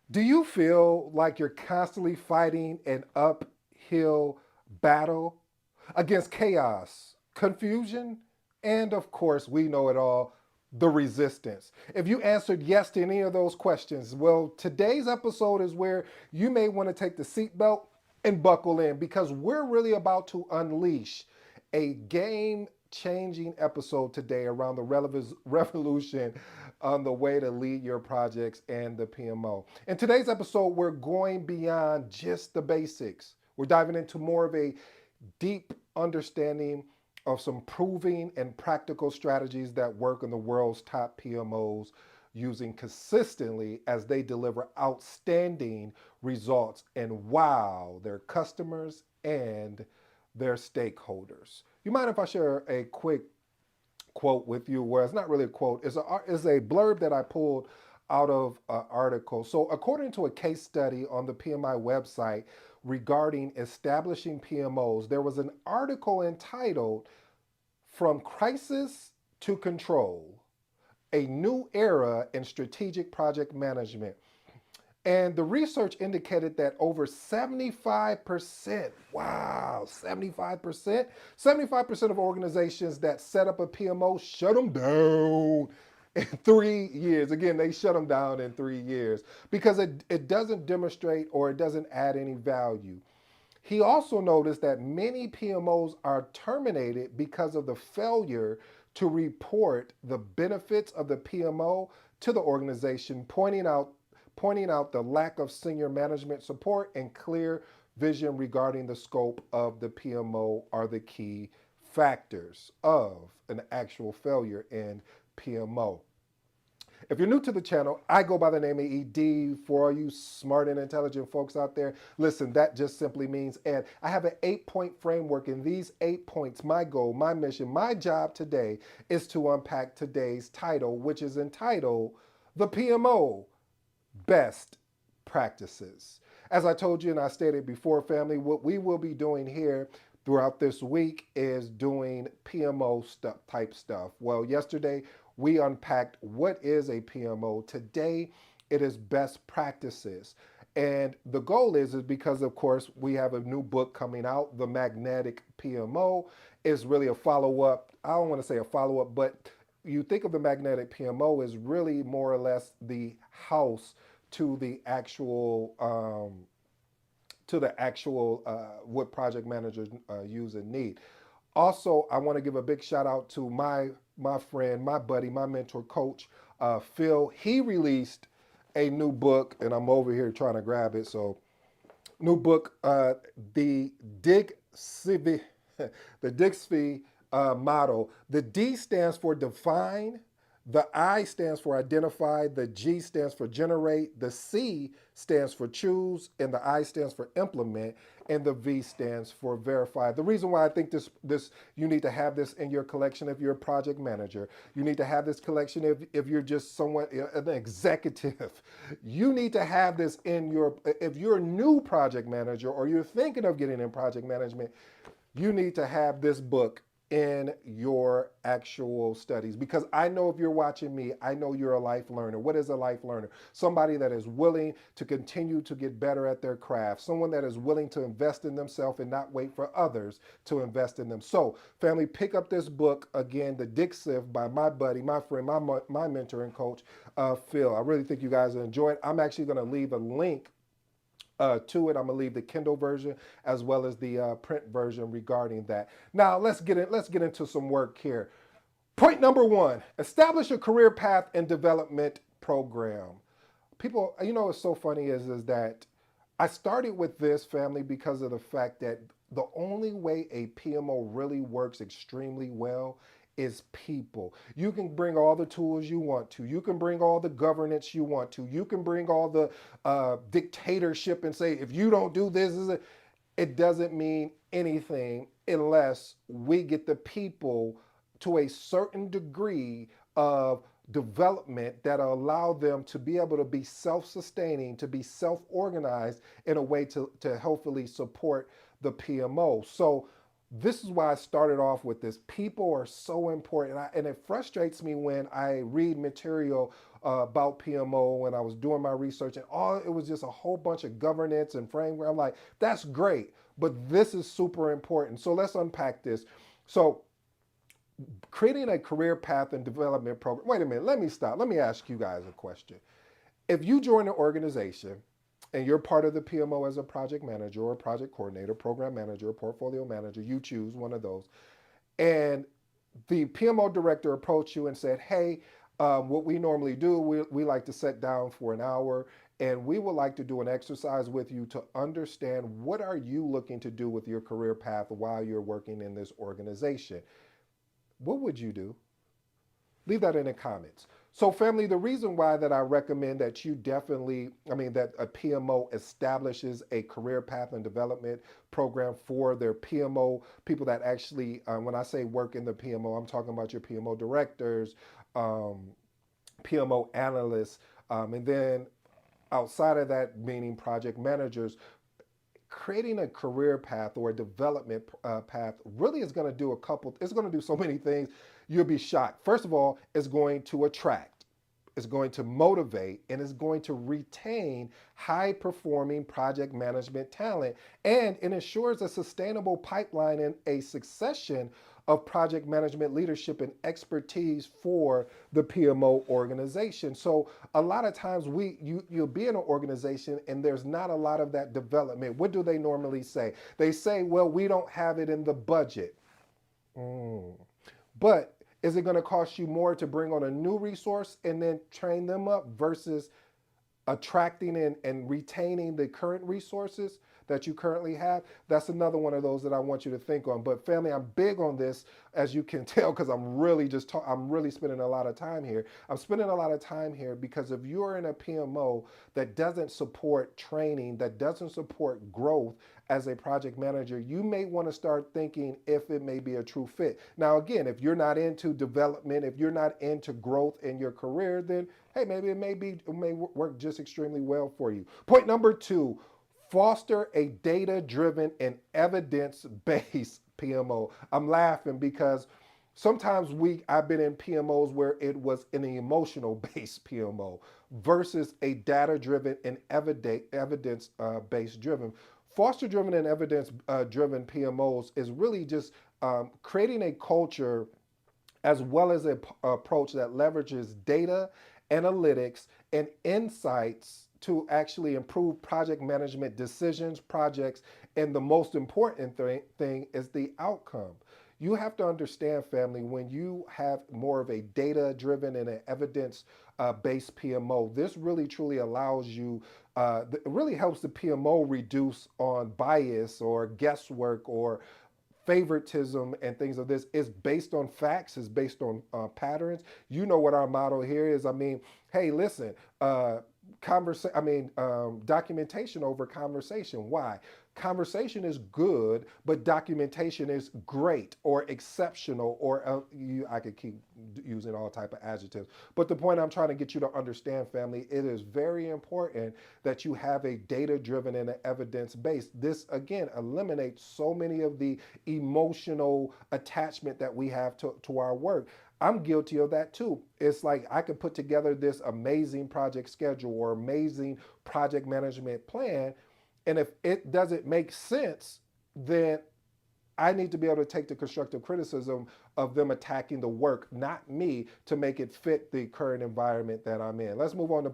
Do you feel like you're constantly fighting an uphill battle against chaos, confusion, and of course, we know it all, the resistance? If you answered yes to any of those questions, well, today's episode is where you may want to take the seatbelt and buckle in because we're really about to unleash a game changing episode today around the revolution on the way to lead your projects and the PMO. In today's episode, we're going beyond just the basics. We're diving into more of a deep understanding of some proving and practical strategies that work in the world's top PMOs using consistently as they deliver outstanding results and wow their customers and their stakeholders. You mind if I share a quick quote with you where it's not really a quote, it's a blurb that I pulled out of an article. So, according to a case study on the PMI website regarding establishing PMOs, there was an article entitled From Crisis to Control, a New Era in Strategic Project Management. And the research indicated that over 75%, wow, 75% of organizations that set up a PMO shut them down in 3 years. Again, they shut them down in 3 years because it doesn't demonstrate or it doesn't add any value. He also noticed that many PMOs are terminated because of the failure to report the benefits of the PMO to the organization, pointing out the lack of senior management support and clear vision regarding the scope of the PMO are the key factors of an actual failure in PMO. If you're new to the channel, I go by the name of ED. For all you smart and intelligent folks out there, listen, that just simply means Ed. I have an 8-point framework. In these 8 points, my goal, my mission, my job today is to unpack today's title, which is entitled The PMO Best Practices. As I told you and I stated before, family, what we will be doing here throughout this week is doing PMO stuff type stuff. Well, yesterday we unpacked what is a PMO. Today it is best practices. And the goal is because of course we have a new book coming out, The Magnetic PMO is really a follow-up. I don't want to say a follow-up, but you think of the magnetic PMO as really more or less the house to the actual what project managers use and need. Also, I want to give a big shout out to my friend, my buddy, my mentor, coach Phil. He released a new book, and I'm over here trying to grab it. So, new book, the Dig Civi, the Dixie model. The D stands for define, the I stands for identify, the G stands for generate, the C stands for choose, and the I stands for implement, and the V stands for verify. The reason why I think this you need to have this in your collection if you're a project manager, you need to have this collection if you're just someone an executive, you need to have this in your if you're a new project manager or you're thinking of getting in project management, you need to have this book in your actual studies because I know if you're watching me, I know you're a life learner. What is a life learner? Somebody that is willing to continue to get better at their craft, someone that is willing to invest in themselves and not wait for others to invest in them. So, family, pick up this book again, The Dick Sift by my buddy, my friend, my mentor and coach, Phil. I really think you guys will enjoy it. I'm actually going to leave a link to it. I'm gonna leave the Kindle version as well as the print version regarding that. Now let's get into some work here. Point number one: establish a career path and development program. People, what's so funny is that I started with this family because of the fact that the only way a PMO really works extremely well is people. You can bring all the tools you want to. You can bring all the governance you want to. You can bring all the dictatorship and say, if you don't do this, it doesn't mean anything unless we get the people to a certain degree of development that allow them to be able to be self-sustaining, to be self-organized in a way to hopefully support the PMO. So this is why I started off with this. People are so important, and it frustrates me when I read material about PMO and I was doing my research and all it was just a whole bunch of governance and framework. I'm like, that's great, but this is super important. So let's unpack this. So creating a career path and development program. Wait a minute, let me stop. Let me ask you guys a question. If you join an organization and you're part of the PMO as a project manager or a project coordinator, program manager, portfolio manager, you choose one of those, and the PMO director approached you and said, hey, what we normally do, we like to sit down for an hour and we would like to do an exercise with you to understand what are you looking to do with your career path while you're working in this organization. What would you do? Leave that in the comments. So family, the reason why that I recommend that you definitely, that a PMO establishes a career path and development program for their PMO, people that actually, when I say work in the PMO, I'm talking about your PMO directors, um, PMO analysts, and then outside of that, meaning project managers, creating a career path or a development path really is going to do it's going to do so many things. You'll be shocked. First of all, it's going to attract, it's going to motivate, and it's going to retain high performing project management talent. And it ensures a sustainable pipeline and a succession of project management leadership and expertise for the PMO organization. So a lot of times you'll be in an organization and there's not a lot of that development. What do they normally say? They say, well, we don't have it in the budget. Mm. But is it going to cost you more to bring on a new resource and then train them up versus attracting and retaining the current resources that you currently have? That's another one of those that I want you to think on. But family, I'm big on this, as you can tell, because I'm really spending a lot of time here. I'm spending a lot of time here because if you're in a PMO that doesn't support training, that doesn't support growth as a project manager, you may want to start thinking if it may be a true fit. Now, again, if you're not into development, if you're not into growth in your career, then hey, maybe it may work just extremely well for you. Point number 2, foster a data-driven and evidence-based PMO. I'm laughing because sometimes I've been in PMOs where it was an emotional-based PMO versus a data-driven and evidence-based driven. Foster-driven and evidence-driven PMOs is really just creating a culture as well as an approach that leverages data, analytics, and insights to actually improve project management decisions, projects, and the most important thing is the outcome. You have to understand, family, when you have more of a data driven and an evidence based PMO, this really truly allows you, it really helps the PMO reduce on bias or guesswork or favoritism and things of this. Is based on facts, is based on patterns. You know what our motto here is. Hey, listen, documentation over conversation. Why? Conversation is good, but documentation is great or exceptional, or I could keep using all type of adjectives. But the point I'm trying to get you to understand, family, it is very important that you have a data-driven and an evidence-based. This again eliminates so many of the emotional attachment that we have to our work. I'm guilty of that too. It's like I could put together this amazing project schedule or amazing project management plan, and if it doesn't make sense, then I need to be able to take the constructive criticism of them attacking the work, not me, to make it fit the current environment that I'm in. Let's move on to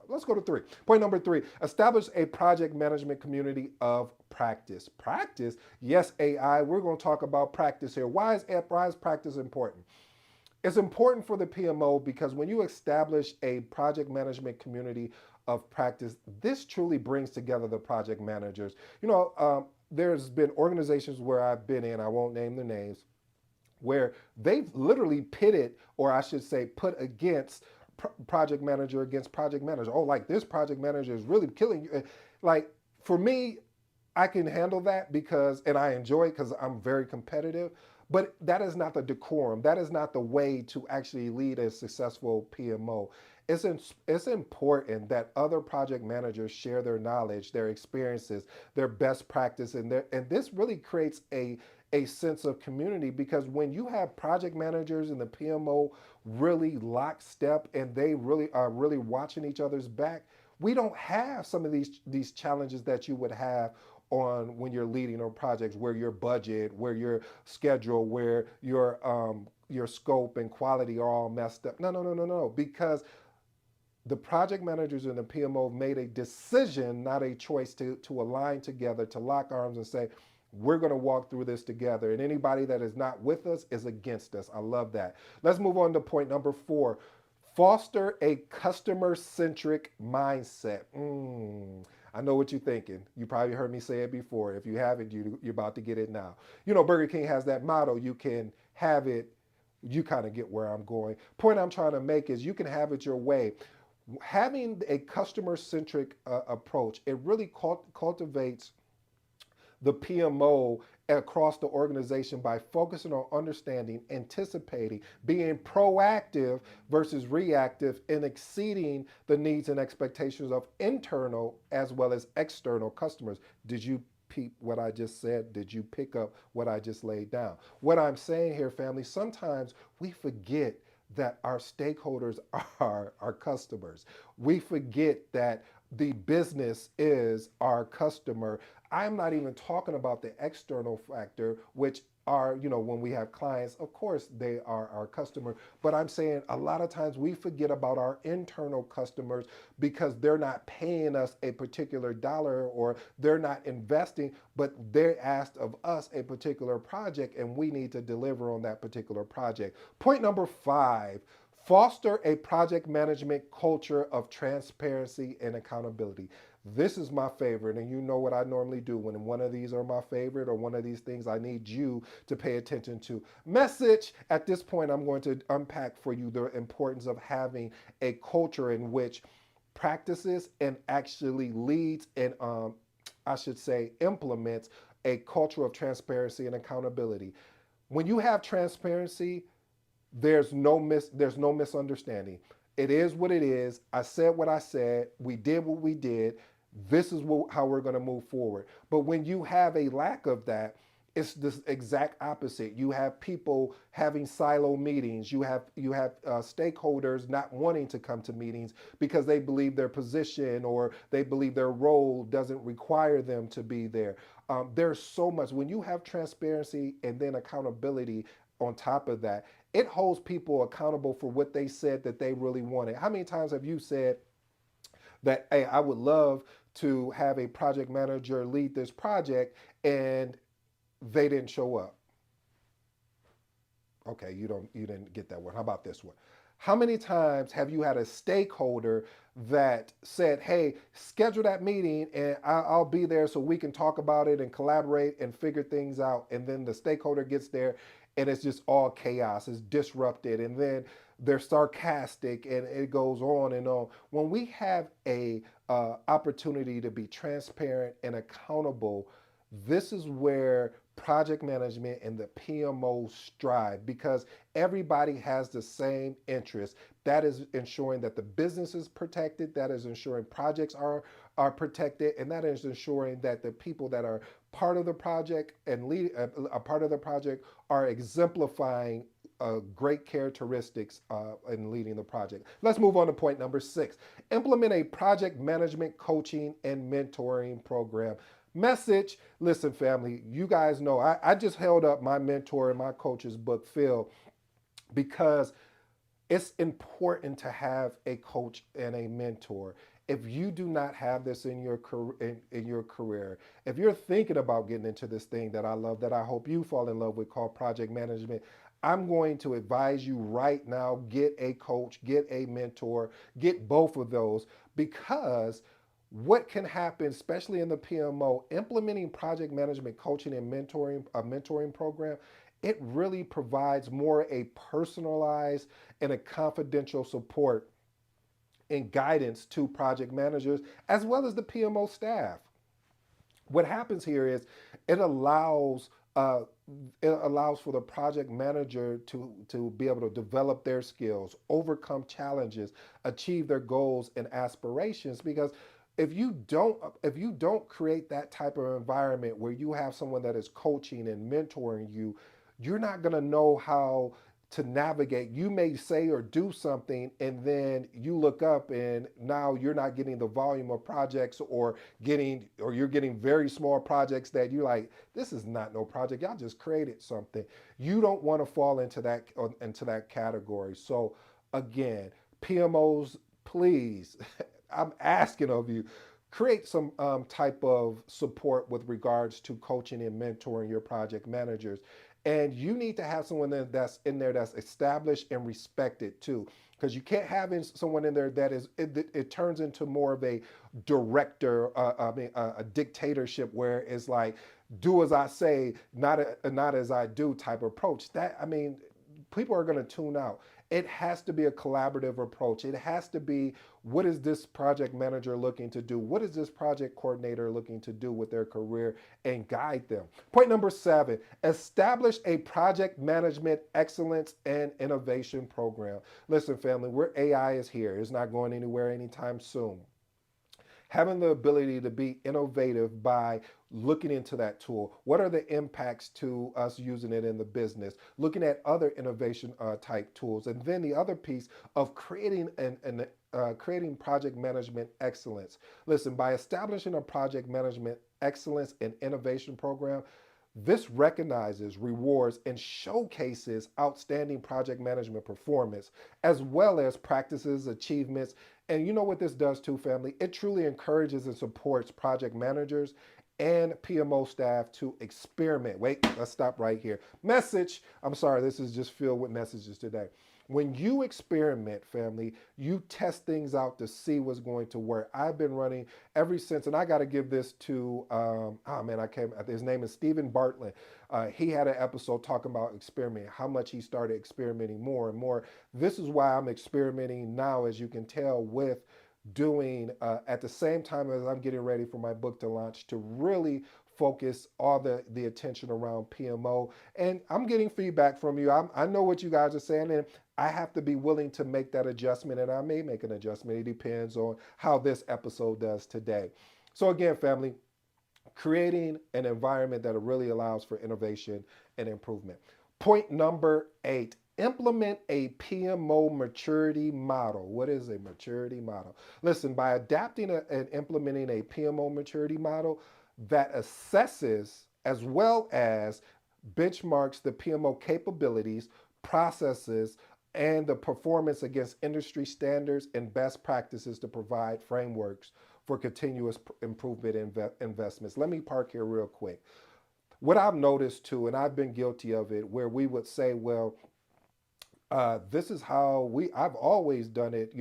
let's go to 3. Point number 3, establish a project management community of practice. Practice? Yes, AI, we're going to talk about practice here. Why is practice important? It's important for the PMO because when you establish a project management community of practice, this truly brings together the project managers. There's been organizations where I've been in, I won't name the names, where they've literally pitted, or I should say, put against project manager against project manager. Oh, like this project manager is really killing you. Like for me, I can handle that and I enjoy it because I'm very competitive. But that is not the decorum. That is not the way to actually lead a successful PMO. It's important that other project managers share their knowledge, their experiences, their best practice, and this really creates a sense of community, because when you have project managers and the PMO really lockstep and they really are really watching each other's back, we don't have some of these challenges that you would have on when you're leading on projects, where your budget, where your schedule, where your scope and quality are all messed up. No, no, no, no, no. Because the project managers and the PMO made a decision, not a choice, to align together, to lock arms and say, we're going to walk through this together. And anybody that is not with us is against us. I love that. Let's move on to point number 4. Foster a customer-centric mindset. I know what you're thinking. You probably heard me say it before. If you haven't, you're about to get it now. You know, Burger King has that motto, you can have it. You kind of get where I'm going. Point I'm trying to make is you can have it your way. Having a customer-centric approach, it really cultivates the PMO across the organization by focusing on understanding, anticipating, being proactive versus reactive, and exceeding the needs and expectations of internal as well as external customers. Did you peep what I just said? Did you pick up what I just laid down? What I'm saying here, family, sometimes we forget that our stakeholders are our customers. We forget that the business is our customer. I'm not even talking about the external factor, which are, when we have clients, of course, they are our customer. But I'm saying a lot of times we forget about our internal customers because they're not paying us a particular dollar, or they're not investing, but they asked of us a particular project and we need to deliver on that particular project. Point number 5. Foster a project management culture of transparency and accountability. This is my favorite, and you know what I normally do when one of these are my favorite, or one of these things I need you to pay attention to. Message. At this point, I'm going to unpack for you the importance of having a culture in which practices and actually leads and I should say implements a culture of transparency and accountability. When you have transparency, there's no misunderstanding. It is what it is. I said what I said. We did what we did. This is how we're going to move forward. But when you have a lack of that, it's the exact opposite. You have people having silo meetings. You have stakeholders not wanting to come to meetings because they believe their position or they believe their role doesn't require them to be there. There's so much. When you have transparency and then accountability on top of that, it holds people accountable for what they said that they really wanted. How many times have you said that, hey, I would love to have a project manager lead this project, and they didn't show up? Okay, you didn't get that one. How about this one? How many times have you had a stakeholder that said, hey, schedule that meeting and I'll be there so we can talk about it and collaborate and figure things out, and then the stakeholder gets there and it's just all chaos, it's disrupted, and then they're sarcastic and it goes on and on. When we have a opportunity to be transparent and accountable, this is where project management and the PMO strive, because everybody has the same interest. That is ensuring that the business is protected, that is ensuring projects are protected, and that is ensuring that the people that are part of the project and lead a part of the project are exemplifying great characteristics in leading the project. Let's move on to point number 6. Implement a project management coaching and mentoring program. Message. Listen, family, you guys know I just held up my mentor and my coach's book, Phil, because it's important to have a coach and a mentor. If you do not have this in your career, if you're thinking about getting into this thing that I love, that I hope you fall in love with, called project management, I'm going to advise you right now, get a coach, get a mentor, get both of those, because what can happen, especially in the PMO, implementing project management coaching and mentoring, a mentoring program, it really provides more a personalized and a confidential support and guidance to project managers as well as the PMO staff. What happens here is it allows uh, it allows for the project manager to be able to develop their skills, overcome challenges, achieve their goals and aspirations, because if you don't create that type of environment where you have someone that is coaching and mentoring you, you're not going to know how to navigate. You may say or do something, and then you look up, and now you're not getting the volume of projects, or you're getting very small projects that you're like, this is not no project. Y'all just created something. You don't want to fall into that category. So again, PMOs, please, I'm asking of you, create some type of support with regards to coaching and mentoring your project managers. And you need to have someone that's in there that's established and respected too. Because you can't have someone in there that it turns into more of a director, a dictatorship where it's like, do as I say, not as I do type approach. People are going to tune out. It has to be a collaborative approach. It has to be, what is this project manager looking to do? What is this project coordinator looking to do with their career, and guide them? Point number 7, establish a project management excellence and innovation program. Listen, family, where AI is here. It's not going anywhere anytime soon. Having the ability to be innovative by looking into that tool. What are the impacts to us using it in the business? Looking at other innovation type tools. And then the other piece of creating project management excellence. Listen, by establishing a project management excellence and innovation program, this recognizes, rewards, and showcases outstanding project management performance, as well as practices, achievements. And you know what this does too, family? It truly encourages and supports project managers and PMO staff to experiment. Wait, let's stop right here. Message. I'm sorry, this is just filled with messages today. When you experiment, family, you test things out to see what's going to work. I've been running ever since, and I got to give this to, his name is Stephen Bartlett. He had an episode talking about experimenting, how much he started experimenting more and more. This is why I'm experimenting now, as you can tell, with doing at the same time as I'm getting ready for my book to launch, to really focus all the attention around PMO. And I'm getting feedback from you. I know what you guys are saying, and I have to be willing to make that adjustment, and I may make an adjustment. It depends on how this episode does today. So again, family, creating an environment that really allows for innovation and improvement. Point number 8, implement a PMO maturity model. What is a maturity model? Listen, by adapting and implementing a PMO maturity model that assesses as well as benchmarks the PMO capabilities, processes, and the performance against industry standards and best practices to provide frameworks for continuous improvement investments. Let me park here real quick. What I've noticed too, and I've been guilty of it, where we would say, well, this is how I've always done it,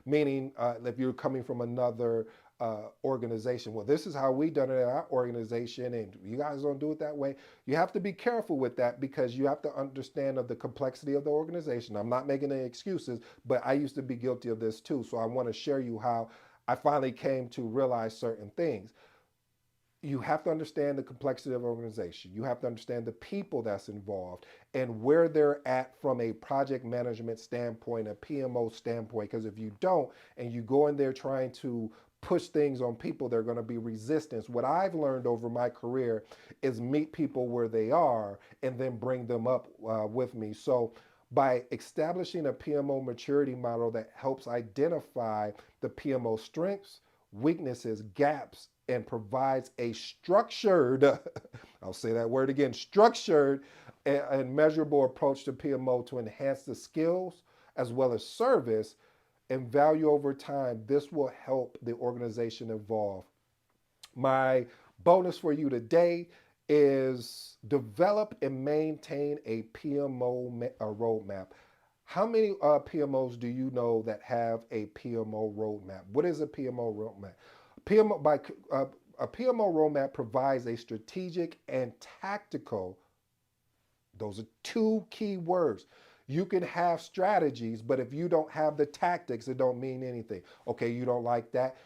meaning if you're coming from another organization, well, this is how we done it at our organization, and you guys don't do it that way. You have to be careful with that, because you have to understand of the complexity of the organization. I'm not making any excuses, but I used to be guilty of this too. So I want to share you how I finally came to realize certain things. You have to understand the complexity of the organization. You have to understand the people that's involved and where they're at from a project management standpoint, a PMO standpoint. Because if you don't, and you go in there trying to push things on people, they're going to be resistance. What I've learned over my career is meet people where they are and then bring them up with me. So by establishing a PMO maturity model that helps identify the PMO strengths, weaknesses, gaps, and provides a structured, I'll say that word again, structured and measurable approach to PMO to enhance the skills as well as service and value over time, this will help the organization evolve. My bonus for you today is develop and maintain a PMO roadmap. How many PMOs do you know that have a PMO roadmap? What is a PMO roadmap? A PMO roadmap provides a strategic and tactical, those are two key words. You can have strategies, but if you don't have the tactics, it don't mean anything. Okay, you don't like that?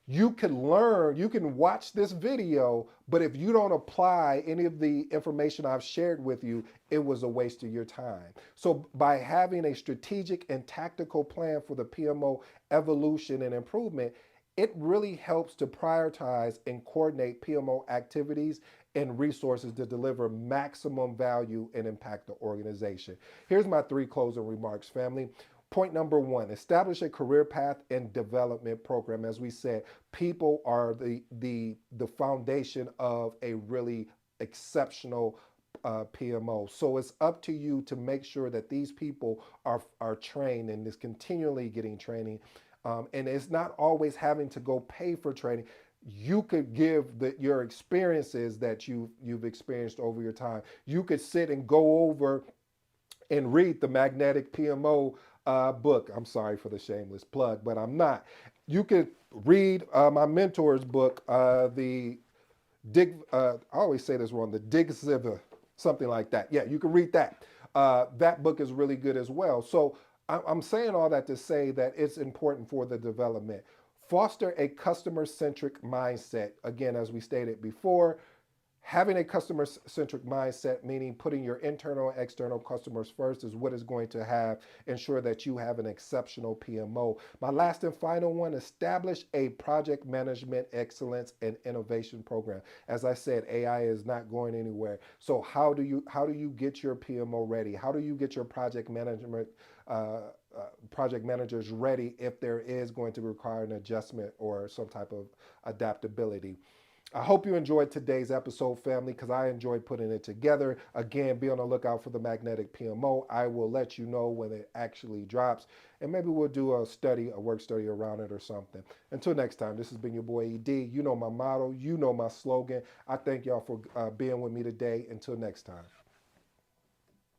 You can learn, you can watch this video, but if you don't apply any of the information I've shared with you, it was a waste of your time. So by having a strategic and tactical plan for the PMO evolution and improvement, it really helps to prioritize and coordinate PMO activities and resources to deliver maximum value and impact the organization. Here's my three closing remarks, family. Point number one, establish a career path and development program. As we said, people are the foundation of a really exceptional PMO. So it's up to you to make sure that these people are trained and is continually getting training. And it's not always having to go pay for training. You could give your experiences that you've experienced over your time. You could sit and go over and read the Magnetic PMO book. I'm sorry for the shameless plug, but I'm not. You could read my mentor's book, the I always say this wrong, the Dig Ziva, something like that. Yeah, you can read that. That book is really good as well. So I'm saying all that to say that it's important for the development. Foster a customer centric mindset. Again, as we stated before, having a customer centric mindset, meaning putting your internal and external customers first, is what is going to have ensure that you have an exceptional PMO. My last and final one, establish a project management excellence and innovation program. As I said, AI is not going anywhere. So how do you get your PMO ready? How do you get your project managers ready if there is going to require an adjustment or some type of adaptability? I hope you enjoyed today's episode, family, because I enjoyed putting it together. Again, be on the lookout for the Magnetic PMO. I will let you know when it actually drops, and maybe we'll do a work study around it or something. Until next time, this has been your boy ED. You know my motto, you know my slogan. I thank y'all for being with me today. Until next time.